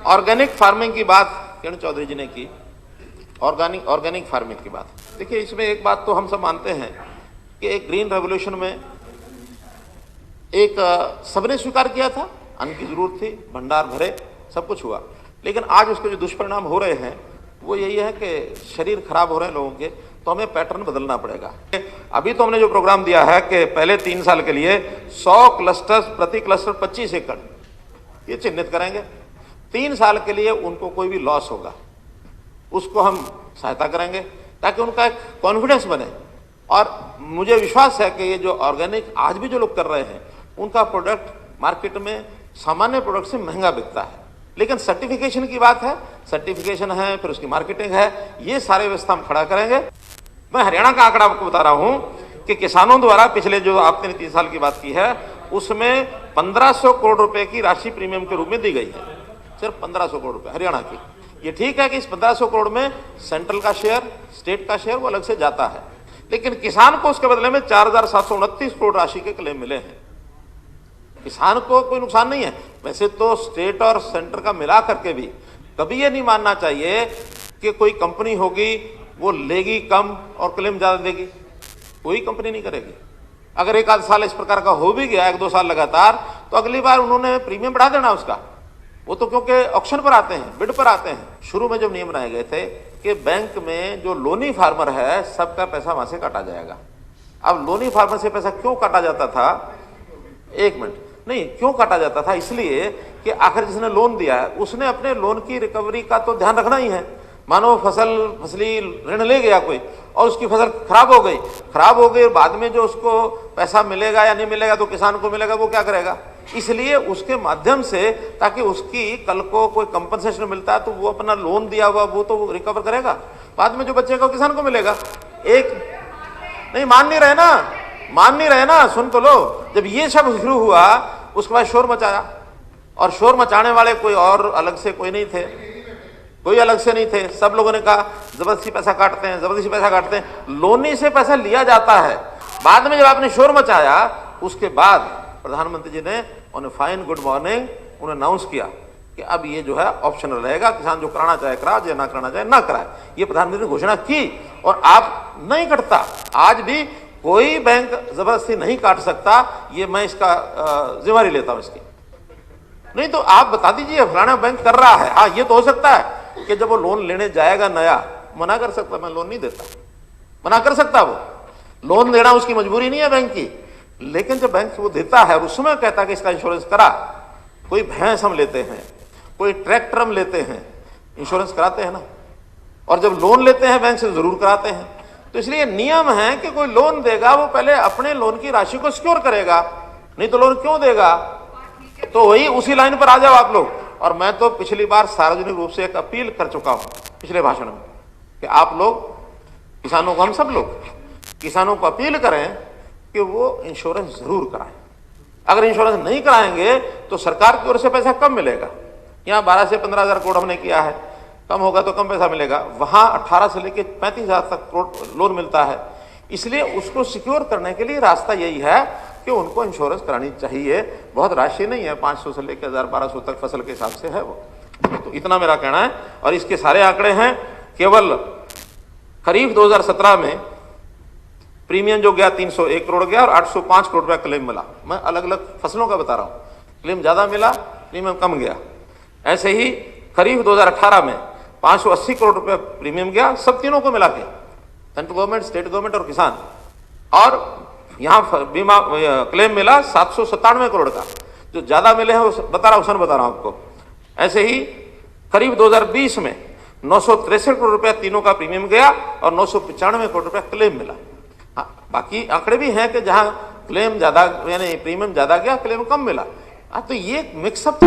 Organic farming की बात किरण चौधरी जी ने की, ऑर्गेनिक फार्मिंग की बात। देखिए, इसमें एक बात तो हम सब मानते हैं कि एक ग्रीन रेवोल्यूशन में एक सबने स्वीकार किया था, अन्न की जरूरत थी, भंडार भरे, सब कुछ हुआ, लेकिन आज उसके जो दुष्परिणाम हो रहे हैं वो यही है कि शरीर खराब हो रहे हैं लोगों के, तो हमें पैटर्न बदलना पड़ेगा। अभी तो हमने जो प्रोग्राम दिया है कि पहले 3 साल के लिए 100 क्लस्टर्स, प्रति क्लस्टर 25 एकड़ ये चिन्हित करेंगे। 3 साल के लिए उनको कोई भी लॉस होगा उसको हम सहायता करेंगे ताकि उनका एक कॉन्फिडेंस बने। और मुझे विश्वास है कि ये जो ऑर्गेनिक आज भी जो लोग कर रहे हैं उनका प्रोडक्ट मार्केट में सामान्य प्रोडक्ट से महंगा बिकता है, लेकिन सर्टिफिकेशन की बात है, सर्टिफिकेशन है, फिर उसकी मार्केटिंग है, ये सारे व्यवस्था हम खड़ा करेंगे। मैं हरियाणा का आंकड़ा आपको बता रहा हूं कि किसानों द्वारा पिछले जो आपने 3 साल की बात की है उसमें 1500 करोड़ रुपए की राशि प्रीमियम के रूप में दी गई है, सिर्फ 1500 करोड़ रुपए हरियाणा की। ये ठीक है कि इस 1500 करोड़ में सेंट्रल का शेयर, स्टेट का शेयर वो अलग से जाता है, लेकिन किसान को उसके बदले में 4729 करोड़ राशि के क्लेम मिले हैं। किसान को कोई नुकसान नहीं है। वैसे तो स्टेट और सेंटर का मिला करके भी कभी ये नहीं मानना चाहिए कि कोई कंपनी होगी वो लेगी कम और क्लेम ज्यादा देगी, कोई कंपनी नहीं करेगी। अगर एक आध साल इस प्रकार का हो भी गया, 1-2 साल लगातार, तो अगली बार उन्होंने प्रीमियम बढ़ा देना उसका। वो तो क्योंकि ऑक्शन पर आते हैं, बिड पर आते हैं। शुरू में जब नियम बनाए गए थे कि बैंक में जो लोनी फार्मर है सबका पैसा वहां से काटा जाएगा। अब लोनी फार्मर से पैसा क्यों काटा जाता था, 1 मिनट नहीं, क्यों काटा जाता था, इसलिए कि आखिर जिसने लोन दिया है उसने अपने लोन की रिकवरी का तो ध्यान रखना ही है। मानो फसली ऋण ले गया कोई और उसकी फसल खराब हो गई, बाद में जो उसको पैसा मिलेगा या नहीं मिलेगा तो किसान को मिलेगा, वो क्या करेगा। इसलिए उसके माध्यम से, ताकि उसकी कल को कोई कंपनसेशन मिलता है तो वो अपना लोन दिया हुआ वो तो रिकवर करेगा, बाद में जो बचेगा वो किसान को मिलेगा। एक नहीं मान नहीं रहे ना, सुन तो लो। जब ये सब शुरू हुआ उसके बाद शोर मचाया, और शोर मचाने वाले कोई और अलग से कोई नहीं थे, सब लोगों ने कहा जबरदस्ती पैसा काटते हैं, लोनी से पैसा लिया जाता है। बाद में जब आपने शोर मचाया उसके बाद प्रधानमंत्री जी ने उन्हें फाइन गुड मॉर्निंग उन्हें अनाउंस किया कि अब ये जो है ऑप्शनल रहेगा, किसान जो कराना चाहे करा, जो ना कराना चाहे ना कराए। ये प्रधानमंत्री ने घोषणा की और आप नहीं कटता। आज भी कोई बैंक जबरदस्ती नहीं काट सकता, ये मैं इसका जिम्मेदारी लेता हूं इसकी। नहीं तो आप बता दीजिए फलाना बैंक कर रहा है। हाँ, ये तो हो सकता है कि जब वो लोन लेने जाएगा नया, मना कर सकता, मैं लोन नहीं देता, मना कर सकता। वो लोन देना उसकी मजबूरी नहीं है बैंक की, लेकिन जब बैंक वो देता है और उसमें कहता है कि इसका इंश्योरेंस करा, कोई भैंस हम लेते हैं, कोई ट्रैक्टर हम लेते हैं, इंश्योरेंस कराते हैं ना। और जब लोन लेते हैं बैंक से जरूर कराते हैं। तो इसलिए नियम है कि कोई लोन देगा वो पहले अपने लोन की राशि को सिक्योर करेगा, नहीं तो लोन क्यों देगा। तो वही उसी लाइन पर आ जाओ आप लोग। और मैं तो पिछली बार सार्वजनिक रूप से एक अपील कर चुका हूं पिछले भाषण में कि आप लोग किसानों को, हम सब लोग किसानों को अपील करें कि वो इंश्योरेंस जरूर कराएं। अगर इंश्योरेंस नहीं कराएंगे तो सरकार की ओर से पैसा कम मिलेगा। यहाँ 12 से 15 हजार करोड़ हमने किया है, कम होगा तो कम पैसा मिलेगा, वहां 18 से लेकर 35 हजार तक करोड़ लोन मिलता है। इसलिए उसको सिक्योर करने के लिए रास्ता यही है कि उनको इंश्योरेंस करानी चाहिए। बहुत राशि नहीं है, 500 से लेकर 1200 तक फसल के हिसाब से है वो। तो इतना मेरा कहना है। और इसके सारे आंकड़े हैं। केवल खरीफ 2017 में प्रीमियम जो गया 301 करोड़ गया और 805 करोड़ रुपया क्लेम मिला। मैं अलग अलग फसलों का बता रहा हूं, क्लेम ज्यादा मिला, प्रीमियम कम गया। ऐसे ही खरीफ 2018 में 580 करोड़ रुपया प्रीमियम गया, सब तीनों को मिला के, सेंट्रल गवर्नमेंट, स्टेट गवर्नमेंट और किसान। और यहां बीमा क्लेम मिला 797 करोड़ का। जो ज्यादा मिले हैं वो बता रहा हूं आपको। ऐसे ही खरीफ 2020 में 963 करोड़ रुपया तीनों का प्रीमियम गया और 995 करोड़ रुपया क्लेम मिला। हाँ, बाकी आंकड़े भी हैं कि जहां क्लेम ज्यादा यानी प्रीमियम ज्यादा गया, क्लेम कम मिला। तो ये मिक्सअप